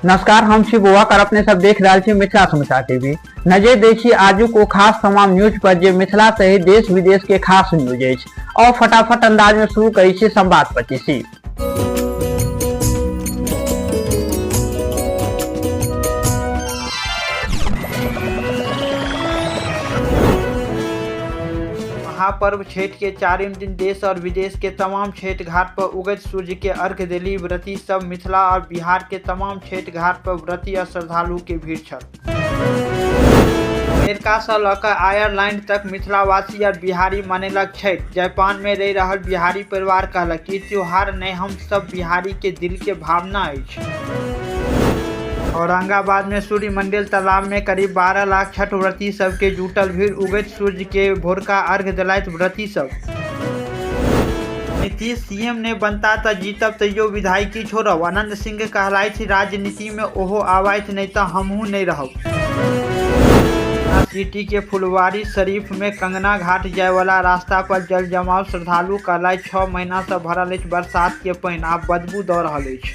नमस्कार, हम छी बुआकर अपने सब देख रहा छी मिथिला समाचार टीवी। नजर देखी आजू को खास तमाम न्यूज पर जे मिथिला सहित देश विदेश के खास न्यूज अछि और फटाफट अंदाज में शुरू करी छी संवाद पच्चीसी। महापर्व छठ के चारिम दिन देश और विदेश के तमाम छठ घाट पर उगत सूर्य के अर्घ देली व्रती सब। मिथिला और बिहार के तमाम छठ घाट पर व्रती और श्रद्धालु के भीड़ छल। अमेरिका से लकर आयरलैंड तक मिथिलावासी और बिहारी मनेलक छठ। जापान में रह रहल बिहारी परिवार कहलक कि त्योहार नहीं हम सब बिहारी के दिल के भावना अछि। औरंगाबाद में सूर्य मंदिर तालाब में करीब 12 लाख छठ व्रती सब के जुटल भीड़। उगैत सूर्य के भोरका अर्घ दिलाइत व्रती सब। नीतीश सीएम ने बनता त जीतब तैयो विधायकी छोड़ब। आनंद सिंह कहलाइत राजनीति में ओहो आवाइत नहीं तो हमहू नहीं रहब। सिटी के फुलवारी शरीफ में कंगना घाट जाय वाला रास्ता पर जल जमाव। श्रद्धालु कहलाइत 6 महीना से भरल अछि बरसात के पानी, आब बदबू दऽ रहल अछि।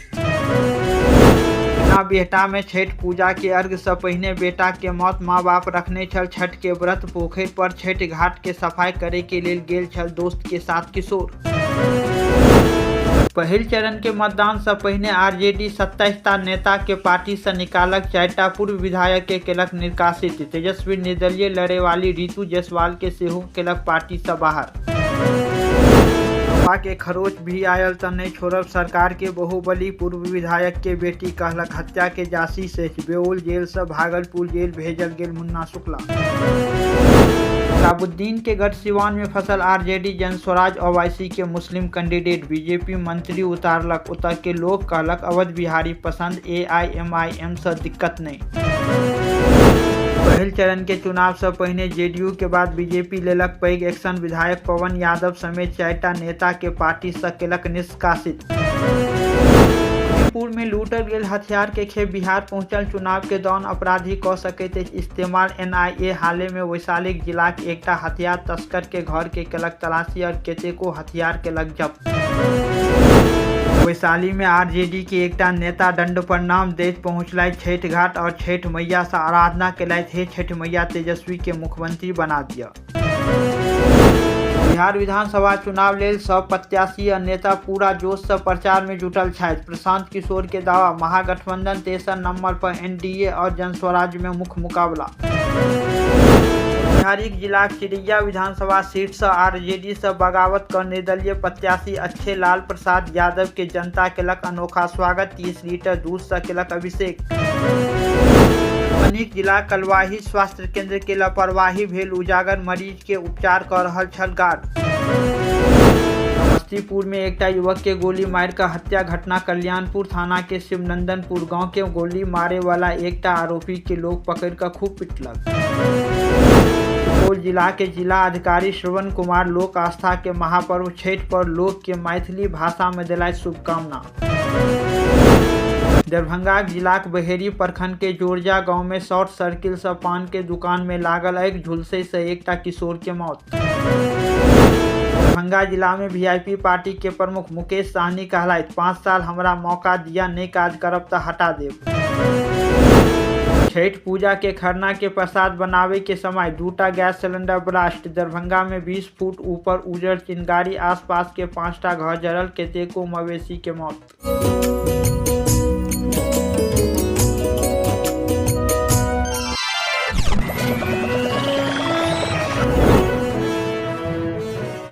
बेटा में छठ पूजा के अर्घ से पहिने बेटा के मौत माँ बाप रखने छल छठ के व्रत। पोखर पर छठ घाट के सफाई करे के लेल गेल छल दोस्त के साथ किशोर। पहिल चरण के मतदान से पहिने आरजेडी 27 टा नेता के पार्टी से निकालक। 4टा पूर्व विधायक के केलक निष्कासित। तेजस्वी निर्दलीय लड़े वाली ऋतु जायसवाल के सेहो केलक पार्टी से बाहर। के खरोच भी आयल त नहीं छोड़ब सरकार के बाहुबली। पूर्व विधायक के बेटी कहलक हत्या के जांची से बेउल जेल से भागलपुर जेल भेजल गेल मुन्ना शुक्ला। शाहबुद्दीन के गढ़ सिवान में फसल आरजेडी जनस्वराज ओवैसी के मुस्लिम कैंडिडेट। बीजेपी मंत्री उतारलक, उतर के लोग कहलक अवध बिहारी पसंद, एआईएमआईएम से दिक्कत नहीं। पहिल चरण के चुनाव से पहिने जेडीयू के बाद बीजेपी लेलक पैघ एक्शन। विधायक पवन यादव समेत 4टा नेता के पार्टी से केलक निष्कासित। मणिपुर में लूटल गेल हथियार के खेप बिहार पहुंचल। चुनाव के दौरान अपराधी कऽ सकैत अछि इस्तेमाल। एनआईए हाले में वैशाली जिला के एकटा हथियार तस्कर के घर के केलक तलाशी और कतेको हथियार केलक जब्त। वैशाली में आरजेडी के एकटा नेता दंड प्रणाम दैत पहुंचलथि छठ घाट और छठ मैया से आराधना केलथि, हे छठ मैया तेजस्वी के मुख्यमंत्री बना दिया। बिहार विधानसभा चुनाव लेल सब प्रत्याशी और नेता पूरा जोश से प्रचार में जुटल छथि। प्रशांत किशोर के दावा, महागठबंधन तेसर नंबर पर एनडीए और जनस्वराज में मुख्य मुकाबला। बिहारिक जिला चिड़ैया विधानसभा सीट से आरजेडी से बगावत कर निर्दलीय प्रत्याशी अच्छे लाल प्रसाद यादव के जनता केलक अनोखा स्वागत। 30 लीटर दूध से केलक अभिषेक। मनिक जिला कलवाही स्वास्थ्य केंद्र के लापरवाही भेल उजागर, मरीज के उपचार कर रहल छल गार्ड। समस्तीपुर में एकटा युवक के गोली मार कर हत्या घटना। कल्याणपुर थाना के शिवनंदनपुर गांव के गोली मारे वाला एकटा आरोपी के लोग पकड़ कर खूब पिटलक। सुपौल जिला के जिला अधिकारी श्रवण कुमार लोक आस्था के महापर्व छठ पर लोक के मैथिली भाषा में दिलथि शुभकामना। दरभंगा जिला के बहेरी प्रखंड के जोरजा गांव में शॉर्ट सर्किट से पान के दुकान में लागल आगि, झुलसे से एकटा किशोर के मौत। दरभंगा जिला में वीआईपी पार्टी के प्रमुख मुकेश साहनी कहलथि 5 साल हमरा मौका दिया, नहीं काज करब त हटा देब। छठ पूजा के खरना के प्रसाद बनावे के समय 2टा गैस सिलेंडर ब्लास्ट। दरभंगा में 20 फुट ऊपर उजड़ चिंगारी, आसपास के 5टा घर जरल, कतेको मवेशी के मौत।